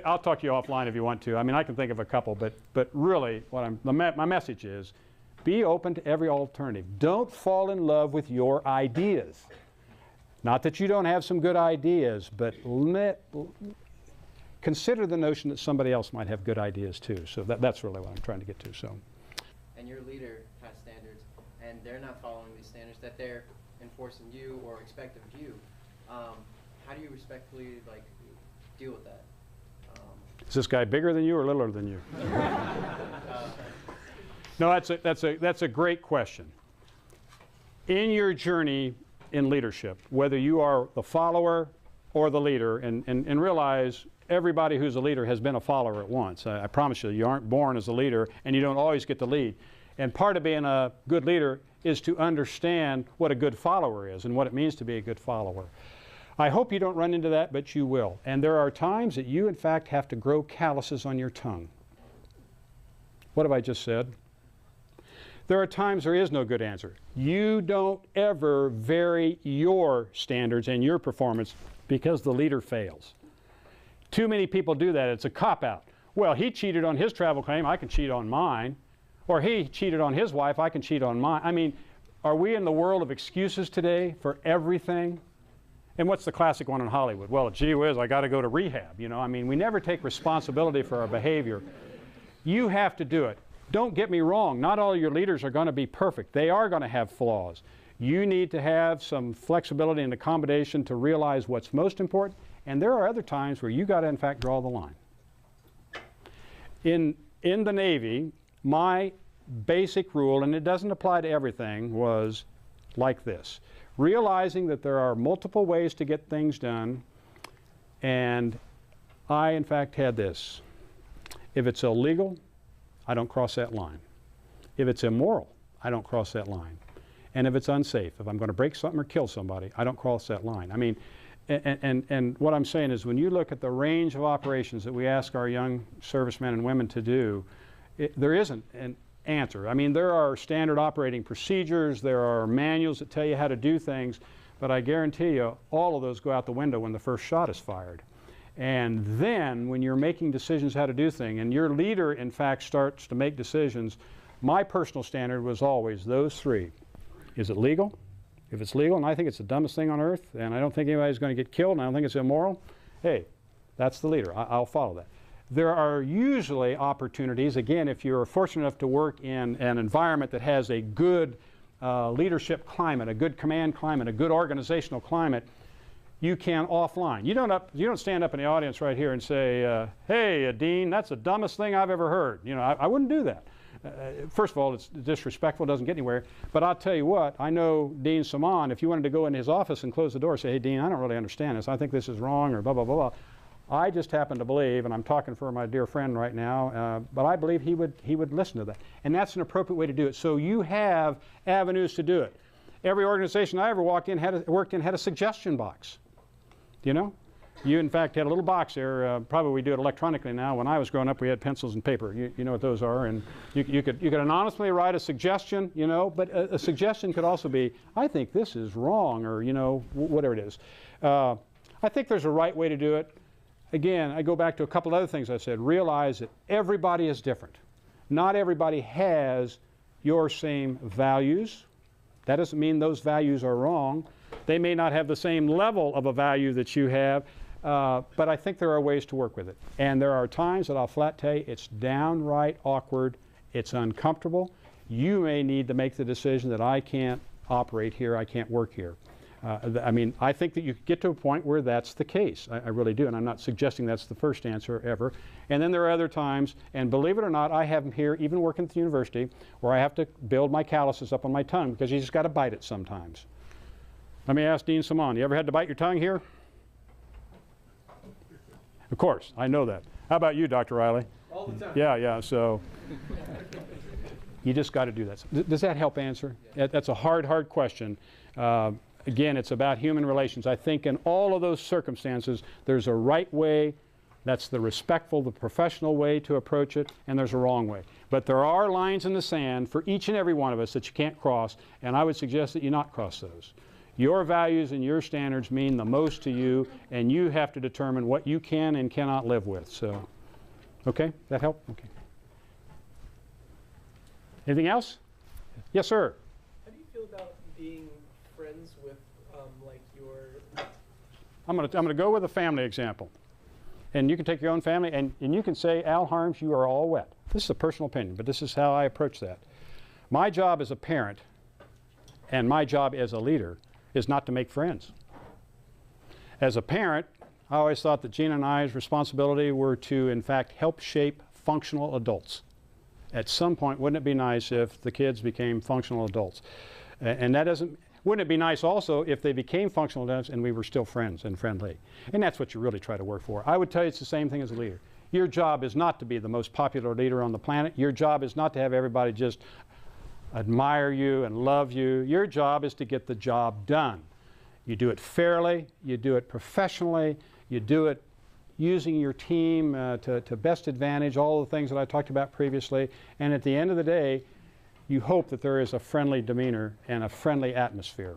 S1: I'll talk to you offline if you want to. I mean, I can think of a couple, but really, my message is, be open to every alternative. Don't fall in love with your ideas. Not that you don't have some good ideas, but consider the notion that somebody else might have good ideas too. So that's really what I'm trying to get to. So.
S9: And your leader has standards, and they're not following these standards that they're enforcing you or expect of you. How do you respectfully deal with that?
S1: Is this guy bigger than you or littler than you? No, that's a great question. In your journey in leadership, whether you are the follower or the leader, and realize everybody who's a leader has been a follower at once. I promise you, you aren't born as a leader, and you don't always get to lead. And part of being a good leader is to understand what a good follower is and what it means to be a good follower. I hope you don't run into that, but you will. And there are times that you, in fact, have to grow calluses on your tongue. What have I just said? There are times there is no good answer. You don't ever vary your standards and your performance because the leader fails. Too many people do that. It's a cop-out. Well, he cheated on his travel claim, I can cheat on mine. Or he cheated on his wife, I can cheat on mine. I mean, are we in the world of excuses today for everything? And what's the classic one in Hollywood? Well, gee whiz, I got to go to rehab. You know, I mean, we never take responsibility for our behavior. You have to do it. Don't get me wrong. Not all your leaders are going to be perfect. They are going to have flaws. You need to have some flexibility and accommodation to realize what's most important. And there are other times where you got to, in fact, draw the line. In the Navy, my basic rule, and it doesn't apply to everything, was like this. Realizing that there are multiple ways to get things done, and I, in fact, had this. If it's illegal, I don't cross that line. If it's immoral, I don't cross that line. And if it's unsafe, if I'm going to break something or kill somebody, I don't cross that line. I mean, and what I'm saying is when you look at the range of operations that we ask our young servicemen and women to do, there isn't an answer. I mean, there are standard operating procedures, there are manuals that tell you how to do things, but I guarantee you all of those go out the window when the first shot is fired. And then when you're making decisions how to do things, and your leader, in fact, starts to make decisions, my personal standard was always those three. Is it legal? If it's legal and I think it's the dumbest thing on earth and I don't think anybody's going to get killed and I don't think it's immoral, hey, that's the leader. I'll follow that. There are usually opportunities, again, if you're fortunate enough to work in an environment that has a good leadership climate, a good command climate, a good organizational climate, you can offline. You don't stand up in the audience right here and say, hey, Dean, that's the dumbest thing I've ever heard. You know, I wouldn't do that. First of all, it's disrespectful, doesn't get anywhere. But I'll tell you what, I know Dean Simon, if you wanted to go in his office and close the door and say, hey, Dean, I don't really understand this. I think this is wrong or blah, blah, blah, blah. I just happen to believe, and I'm talking for my dear friend right now, but I believe he would listen to that. And that's an appropriate way to do it. So you have avenues to do it. Every organization I ever worked in had a suggestion box. You know? You, in fact, had a little box there. Probably we do it electronically now. When I was growing up, we had pencils and paper. You know what those are. And you could anonymously write a suggestion, you know, but a suggestion could also be, I think this is wrong, or, you know, whatever it is. I think there's a right way to do it. Again, I go back to a couple other things I said. Realize that everybody is different. Not everybody has your same values. That doesn't mean those values are wrong. They may not have the same level of a value that you have, but I think there are ways to work with it. And there are times that I'll flat tell you it's downright awkward, it's uncomfortable. You may need to make the decision that I can't operate here, I can't work here. I mean, I think that you get to a point where that's the case. I really do, and I'm not suggesting that's the first answer ever. And then there are other times, and believe it or not, I have them here, even working at the university, where I have to build my calluses up on my tongue because you just got to bite it sometimes. Let me ask Dean Simon, you ever had to bite your tongue here? Of course, I know that. How about you, Dr. Riley?
S4: All the time.
S1: Yeah, so you just got to do that. Does that help answer? That's a hard question. Again, it's about human relations. I think in all of those circumstances, there's a right way, that's the respectful, the professional way to approach it, and there's a wrong way. But there are lines in the sand for each and every one of us that you can't cross, and I would suggest that you not cross those. Your values and your standards mean the most to you, and you have to determine what you can and cannot live with. So, okay, that help? Okay. Anything else? Yes, sir.
S10: How do you feel about being friends with, like your...
S1: I'm gonna go with a family example. And you can take your own family, and you can say, Al Harms, you are all wet. This is a personal opinion, but this is how I approach that. My job as a parent, and my job as a leader, is not to make friends. As a parent, I always thought that Gina and I's responsibility were to, in fact, help shape functional adults. At some point, wouldn't it be nice if the kids became functional adults? And that doesn't... Wouldn't it be nice also if they became functional adults and we were still friends and friendly? And that's what you really try to work for. I would tell you it's the same thing as a leader. Your job is not to be the most popular leader on the planet. Your job is not to have everybody just admire you and love you. Your job is to get the job done. You do it fairly, you do it professionally, you do it using your team to best advantage, all the things that I talked about previously. And at the end of the day, you hope that there is a friendly demeanor and a friendly atmosphere.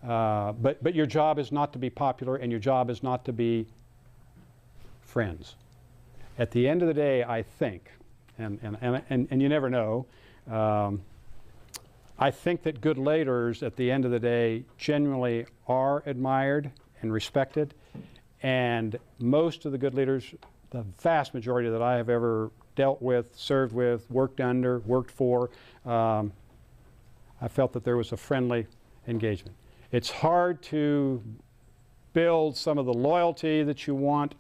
S1: But your job is not to be popular, and your job is not to be friends. At the end of the day, I think, and you never know, I think that good leaders at the end of the day genuinely are admired and respected, and most of the good leaders, the vast majority that I have ever dealt with, served with, worked under, worked for, I felt that there was a friendly engagement. It's hard to build some of the loyalty that you want,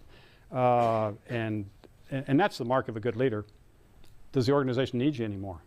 S1: and that's the mark of a good leader. Does the organization need you anymore?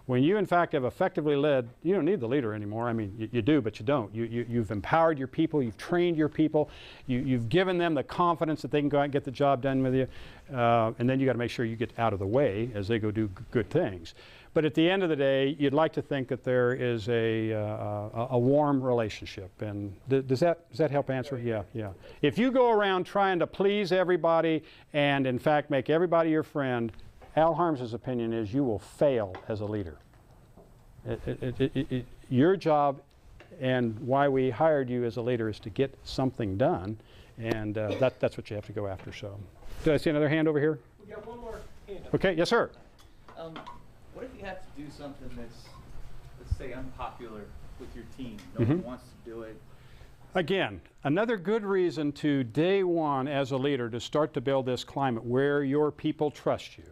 S1: When you, in fact, have effectively led, you don't need the leader anymore. I mean, you do, but you don't. You've empowered your people. You've trained your people. You've given them the confidence that they can go out and get the job done with you. And then you got to make sure you get out of the way as they go do good things. But at the end of the day, you'd like to think that there is a warm relationship. And does that help answer? Yeah. If you go around trying to please everybody and, in fact, make everybody your friend, Al Harms' opinion is you will fail as a leader. Your job and why we hired you as a leader is to get something done, and that's what you have to go after. So, did I see another hand over here?
S10: We got one more hand up.
S1: Okay, yes, sir.
S11: What if you have to do something that's, let's say, unpopular with your team. No one wants to do it.
S1: Again, another good reason to day one as a leader to start to build this climate where your people trust you.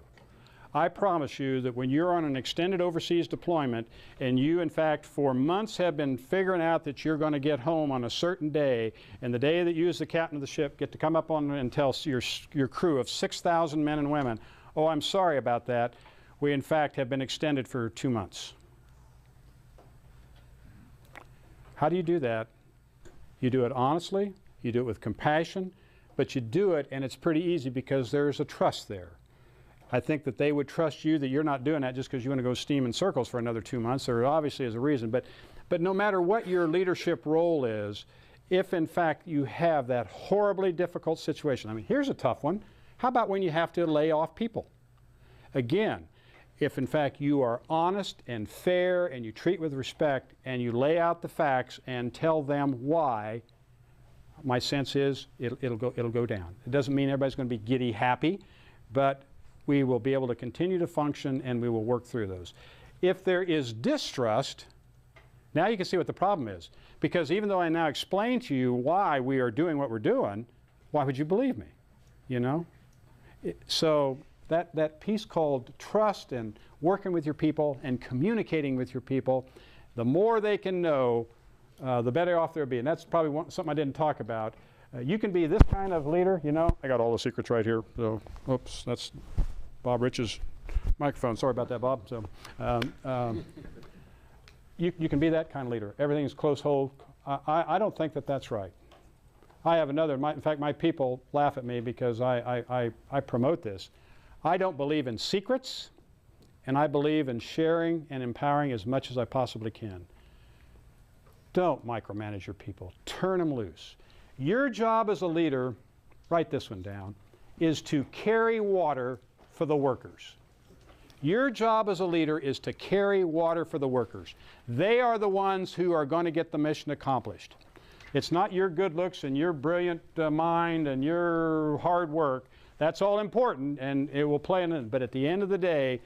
S1: I promise you that when you're on an extended overseas deployment and you, in fact, for months have been figuring out that you're going to get home on a certain day, and the day that you as the captain of the ship get to come up on and tell your crew of 6,000 men and women, oh, I'm sorry about that, we in fact have been extended for 2 months. How do you do that? You do it honestly, you do it with compassion, but you do it and it's pretty easy because there's a trust there. I think that they would trust you that you're not doing that just because you want to go steam in circles for another 2 months. There obviously is a reason, but no matter what your leadership role is, if in fact you have that horribly difficult situation, I mean, here's a tough one. How about when you have to lay off people? Again, if in fact you are honest and fair and you treat with respect and you lay out the facts and tell them why, my sense is it'll go down. It doesn't mean everybody's going to be giddy happy, but we will be able to continue to function and we will work through those. If there is distrust, now you can see what the problem is. Because even though I now explain to you why we are doing what we're doing, why would you believe me? You know? So that piece called trust and working with your people and communicating with your people, the more they can know, the better off they'll be. And that's probably something I didn't talk about. You can be this kind of leader, you know. I got all the secrets right here. So, oops, that's Bob Rich's microphone. Sorry about that, Bob. So, you can be that kind of leader. Everything is close hold. I don't think that that's right. I have another. In fact, my people laugh at me because I promote this. I don't believe in secrets, and I believe in sharing and empowering as much as I possibly can. Don't micromanage your people. Turn them loose. Your job as a leader, write this one down, is to carry water for the workers. Your job as a leader is to carry water for the workers. They are the ones who are going to get the mission accomplished. It's not your good looks and your brilliant mind and your hard work. That's all important and it will play in it. But at the end of the day,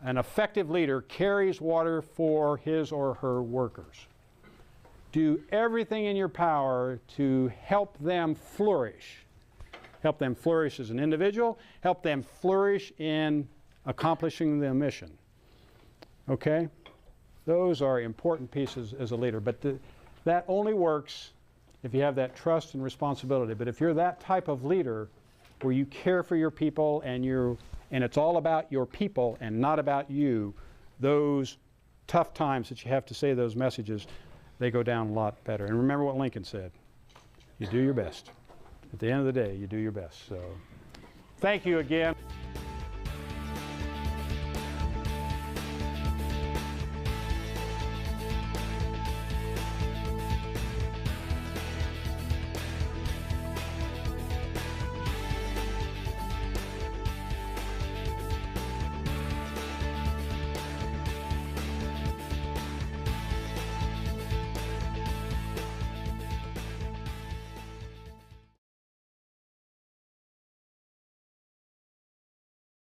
S1: an effective leader carries water for his or her workers. Do everything in your power to help them flourish. Help them flourish as an individual. Help them flourish in accomplishing the mission. Okay? Those are important pieces as a leader. But that only works if you have that trust and responsibility. But if you're that type of leader where you care for your people and it's all about your people and not about you, those tough times that you have to say those messages, they go down a lot better. And remember what Lincoln said. You do your best. At the end of the day, you do your best. So thank you again.